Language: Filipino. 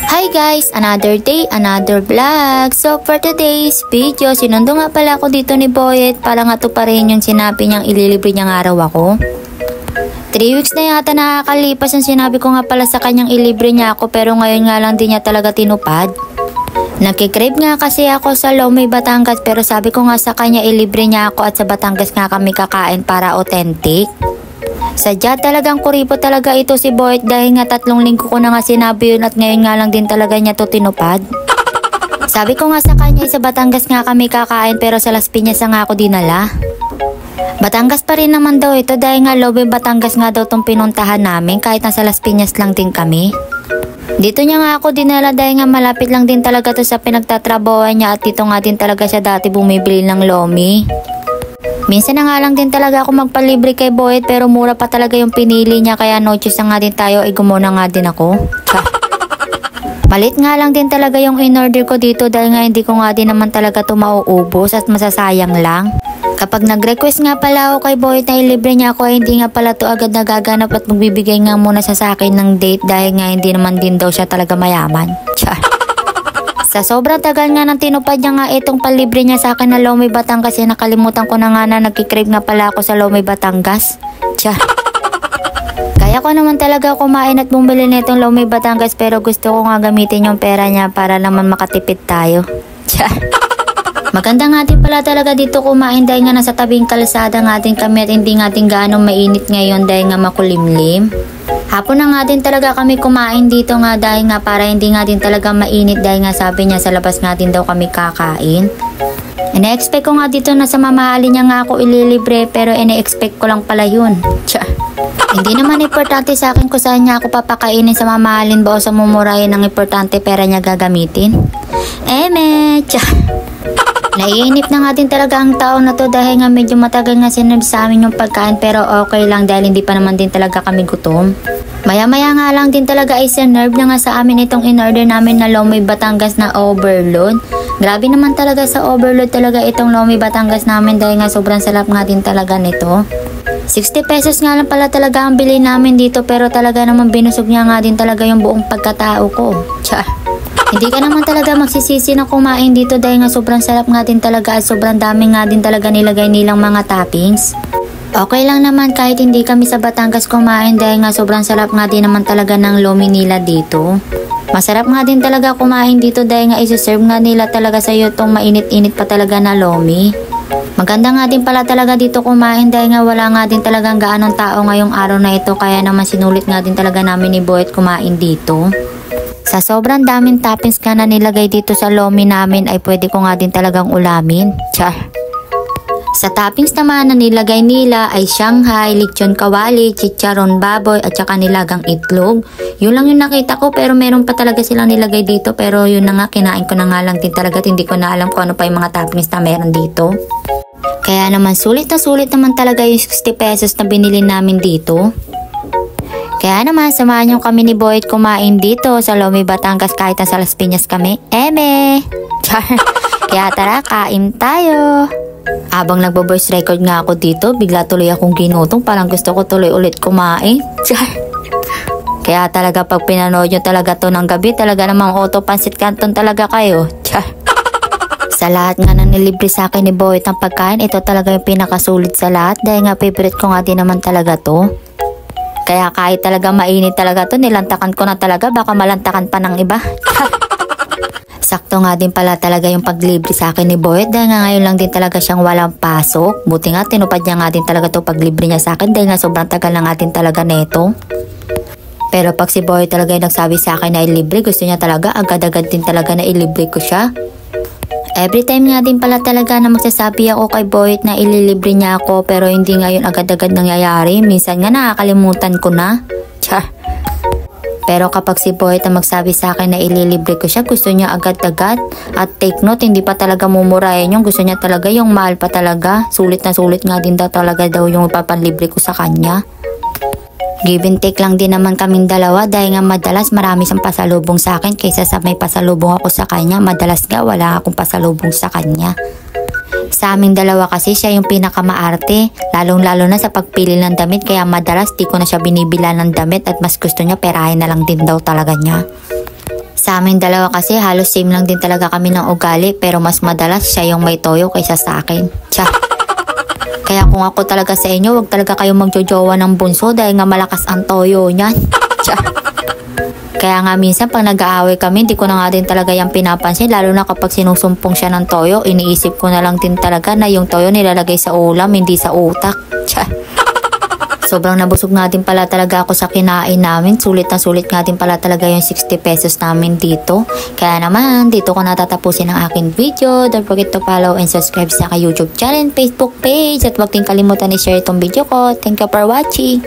Hi guys! Another day, another vlog. So for today's video, sinundo nga pala ako dito ni Boyet para nga to pa rin yung sinabi niyang ililibre niyang araw ako. 3 weeks na yata nakakalipas ang sinabi ko nga pala sa kanyang ilibre niya ako, pero ngayon nga lang din niya talaga tinupad. Nagkikrave nga kasi ako sa Lomay, Batangas, pero sabi ko nga sa kanya ilibre niya ako at sa Batangas nga kami kakain para authentic. Sadya talagang kuripo talaga ito si Boyet dahil nga 3 linggo ko na nga sinabi yun at ngayon nga lang din talaga niya to tinupad. Sabi ko nga sa kanya sa Batangas nga kami kakain pero sa Las Piñas nga ako dinala. Batangas pa rin naman daw ito dahil nga Lomay, Batangas nga daw tong pinuntahan namin kahit nasa Las Piñas lang din kami. Dito niya nga ako dinala dahil nga malapit lang din talaga to sa pinagtatrabahoan niya at dito nga din talaga siya dati bumibili ng lomi. Minsan na nga lang din talaga ako magpalibre kay Boyet pero mura pa talaga yung pinili niya kaya no choice na nga din tayo ay gumuna nga din ako. Malit nga lang din talaga yung in-order ko dito dahil nga hindi ko nga din naman talaga to mauubos at masasayang lang. Kapag nag-request nga pala ako kay Boyet na ilibre niya ako ay hindi nga pala to agad nagaganap at magbibigay nga muna sa akin ng date dahil nga hindi naman din daw siya talaga mayaman. Sa sobrang tagal nga nang tinupad niya nga itong palibre niya sa akin na Lomay, Batangas kasi nakalimutan ko na nga na nagkikrave nga pala ako sa Lomay, Batangas. Kaya ko naman talaga kumain at bumili nitong Lomay, Batangas pero gusto ko nga gamitin yung pera niya para naman makatipid tayo. Maganda nga din pala talaga dito kumain dahil nga nasa tabing kalsada nga din kami at hindi nga din gaano mainit ngayon dahil nga makulimlim. Hapon na nga din talaga kami kumain dito nga dahil nga para hindi nga din talaga mainit dahil nga sabi niya sa labas nga din daw kami kakain. Ine-expect ko nga dito na sa mamahalin niya nga ako ililibre pero ine-expect ko lang pala yun. Hindi naman importante sa akin kung saan niya ako papakainin sa mamahalin ba o sa mumurahin, ang importante pera niya gagamitin. Naiinip na nga din talaga ang taon na to dahil nga medyo matagal nga sinunod sa amin yung pagkain pero okay lang dahil hindi pa naman din talaga kami gutom. Maya-maya nga lang din talaga ay sinerve na nga sa amin itong in-order namin na Lomay, Batangas na overload. Grabe naman talaga sa overload talaga itong Lomay, Batangas namin dahil nga sobrang sarap nga din talaga nito. 60 pesos nga lang pala talaga ang bili namin dito pero talaga naman binusog niya nga din talaga yung buong pagkatao ko. Hindi ka naman talaga magsisisi na kumain dito dahil nga sobrang sarap nga din talaga at sobrang dami nga din talaga nilagay nilang mga toppings. Okay lang naman kahit hindi kami sa Batangas kumain dahil nga sobrang sarap nga din naman talaga ng lomi nila dito. Masarap nga din talaga kumain dito dahil nga isi-serve nga nila talaga sa iyo itong mainit-init pa talaga na lomi. Maganda nga din pala talaga dito kumain dahil nga wala nga din talagang gaanong tao ngayong araw na ito kaya naman sinulit nga din talaga namin ni Boyet kumain dito. Sa sobrang daming toppings ka na nilagay dito sa lomi namin ay pwede ko nga din talagang ulamin. Sa toppings naman na nilagay nila ay Shanghai, lechon kawali, chicharon baboy at saka nilagang itlog. Yun lang yung nakita ko pero meron pa talaga silang nilagay dito pero yun na nga kinain ko na nga lang din talaga at hindi ko na alam kung ano pa yung mga toppings na meron dito. Kaya naman sulit naman talaga yung 60 pesos na binili namin dito. Kaya naman samahan niyo kami ni Boyet kumain dito sa Lomay, Batangas kahit nasa Las Piñas kami. Kaya tara, kain tayo. Habang nagbo-voice record nga ako dito, bigla tuloy akong ginutong, parang gusto ko tuloy ulit kumain. Kaya talaga pag pinanood nyo talaga to ng gabi, talaga namang auto pansit canton talaga kayo. Sa lahat nga na nilibre sa akin ni Boyet ng pagkain, ito talaga yung pinakasulit sa lahat dahil nga favorite ko nga din naman talaga to. Kaya kahit talaga mainit talaga to, nilantakan ko na talaga, baka malantakan pa ng iba. Sakto nga din pala talaga yung paglibre sa akin ni Boyet dahil nga ngayon lang din talaga siyang walang pasok. Buti nga tinupad niya nga din talaga to paglibre niya sa akin dahil nga sobrang tagal na nga din talaga neto. Pero pag si Boyet talaga yung nagsabi sa akin na ilibre, gusto niya talaga agad-agad din talaga na ilibre ko siya. Every time nga din pala talaga na magsasabi ako kay Boyet na ililibre niya ako pero hindi ngayon agad-agad nangyayari. Minsan nga nakakalimutan ko na. Pero kapag si Boyet na magsabi sa akin na ililibre ko siya, gusto niya agad-agad. At take note, hindi pa talaga mumurahin yung gusto niya talaga yung mahal pa talaga. Sulit na sulit nga din daw talaga daw yung ipapanlibre ko sa kanya. Give and take lang din naman kaming dalawa dahil nga madalas marami siyang pasalubong sa akin kaysa sa may pasalubong ako sa kanya. Madalas nga wala akong pasalubong sa kanya. Sa aming dalawa kasi siya yung pinakamaarte, lalong-lalo na sa pagpili ng damit kaya madalas di ko na siya binibila ng damit at mas gusto niya perahin na lang din daw talaga niya. Sa amin dalawa kasi halos same lang din talaga kami ng ugali pero mas madalas siya yung may toyo kaysa sa akin. Tsa. Kaya kung ako talaga sa inyo, wag talaga kayong magjojowa ng bunso dahil nga malakas ang toyo niyan. Tsa. Kaya nga minsan pag nag-aaway kami, hindi ko na nga din talaga yung pinapansin. Lalo na kapag sinusumpong siya ng toyo, iniisip ko na lang din talaga na yung toyo nilalagay sa ulam, hindi sa utak. Tsa. Sobrang nabusog nga din pala talaga ako sa kinain namin. Sulit na sulit nga din pala talaga yung 60 pesos namin dito. Kaya naman, dito ko natatapusin ang aking video. Don't forget to follow and subscribe sa aking YouTube channel, Facebook page. At huwag din kalimutan i-share itong video ko. Thank you for watching.